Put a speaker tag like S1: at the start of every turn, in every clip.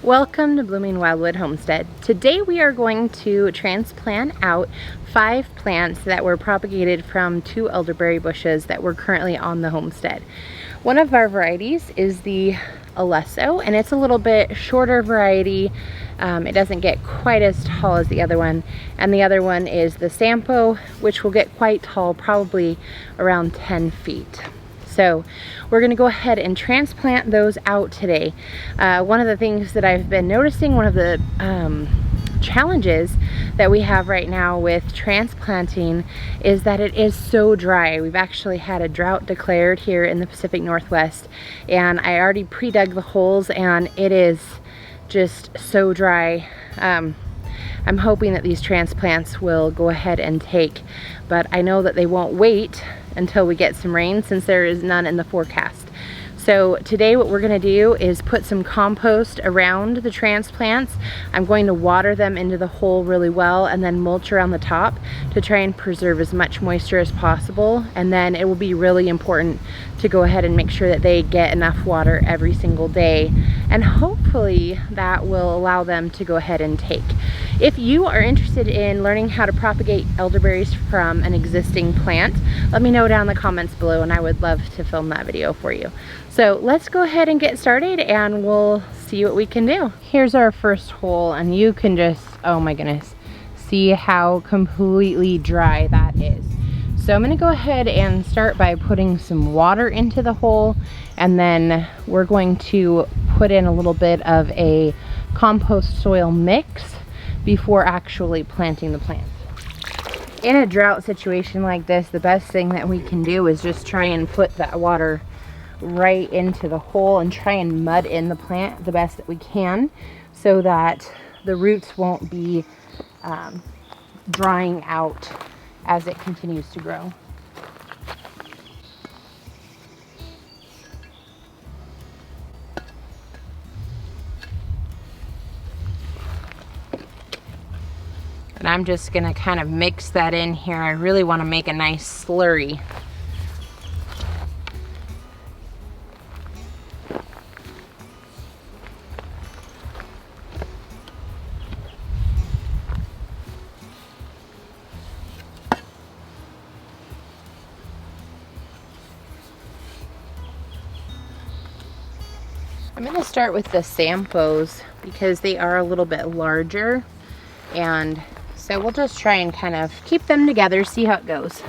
S1: Welcome to Blooming Wildwood Homestead. Today we are going to transplant out 5 plants that were propagated from 2 elderberry bushes that were currently on the homestead. One of our varieties is the Alesso, and it's a little bit shorter variety. It doesn't get quite as tall as the other one. And the other one is the Sampo, which will get quite tall, probably around 10 feet. So we're gonna go ahead and transplant those out today. One of the things that I've been noticing, one of the challenges that we have right now with transplanting is that it is so dry. We've actually had a drought declared here in the Pacific Northwest, and I already pre-dug the holes and it is just so dry. I'm hoping that these transplants will go ahead and take, but I know that they won't wait until we get some rain since there is none in the forecast. So today what we're gonna do is put some compost around the transplants. I'm going to water them into the hole really well and then mulch around the top to try and preserve as much moisture as possible. And then it will be really important to go ahead and make sure that they get enough water every single day. And hopefully that will allow them to go ahead and take. If you are interested in learning how to propagate elderberries from an existing plant, let me know down in the comments below and I would love to film that video for you. So let's go ahead and get started and we'll see what we can do. Here's our first hole, and you can just, oh my goodness, see how completely dry that is. So I'm gonna go ahead and start by putting some water into the hole, and then we're going to put in a little bit of a compost soil mix before actually planting the plants. In a drought situation like this, the best thing that we can do is just try and put that water right into the hole and try and mud in the plant the best that we can so that the roots won't be drying out as it continues to grow. And I'm just gonna kind of mix that in here. I really want to make a nice slurry. I'm going to start with the Sampos because they are a little bit larger, and so we'll just try and kind of keep them together, see how it goes.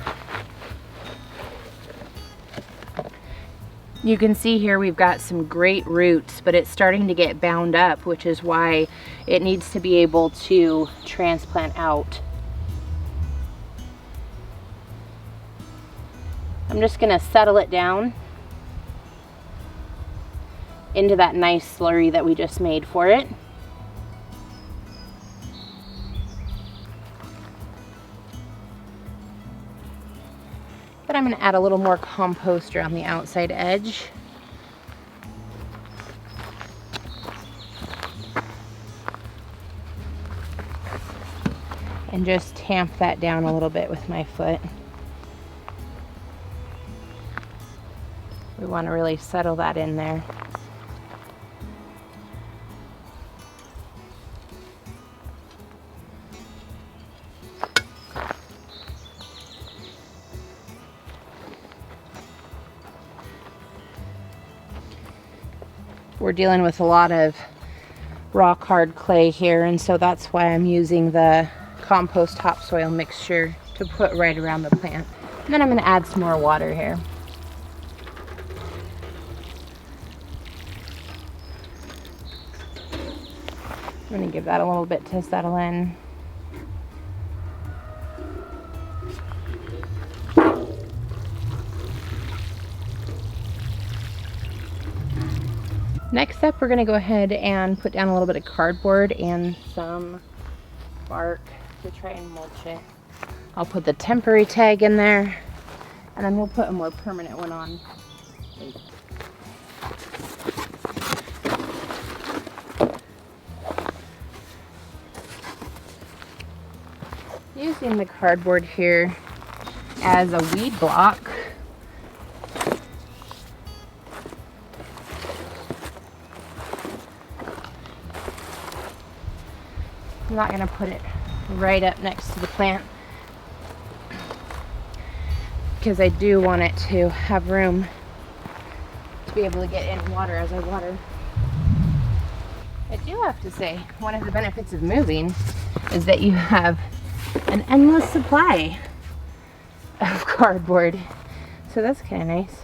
S1: You can see here we've got some great roots, but it's starting to get bound up, which is why it needs to be able to transplant out. I'm just going to settle it down into that nice slurry that we just made for it. But I'm going to add a little more compost around the outside edge. And just tamp that down a little bit with my foot. We want to really settle that in there. We're dealing with a lot of rock hard clay here, and so that's why I'm using the compost topsoil mixture to put right around the plant. And then I'm going to add some more water here. I'm going to give that a little bit to settle in. Next up, we're going to go ahead and put down a little bit of cardboard and some bark to try and mulch it. I'll put the temporary tag in there, and then we'll put a more permanent one on. Using the cardboard here as a weed block. I'm not gonna put it right up next to the plant because I do want it to have room to be able to get in water as I water. I do have to say, one of the benefits of moving is that you have an endless supply of cardboard. So that's kind of nice.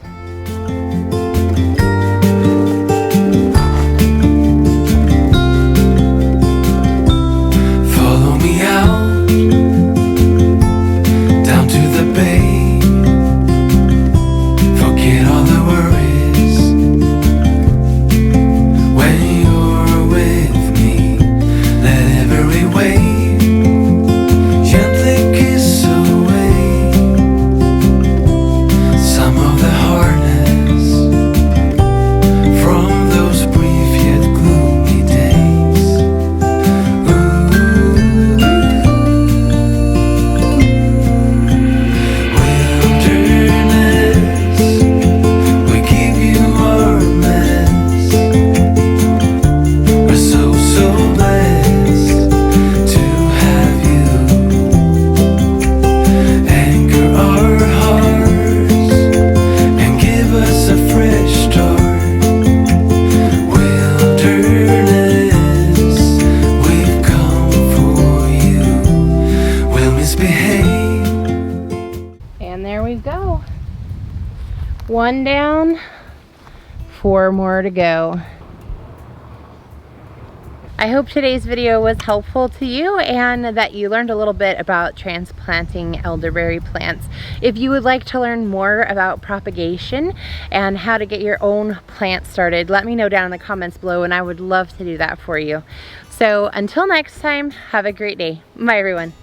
S2: Follow me out, down to the bay. Forget all the worries. When you're with me, let every wave gently kiss away some of the hardness from those brief yet gloomy days. Wilderness, we give you our mess. We're so blessed to have you anchor our hearts and give us a fresh start. Wilderness, we've come for you. We'll misbehave.
S1: And there we go. One down, 4 more to go. I hope today's video was helpful to you and that you learned a little bit about transplanting elderberry plants. If you would like to learn more about propagation and how to get your own plant started, let me know down in the comments below and I would love to do that for you. So until next time, have a great day. Bye everyone.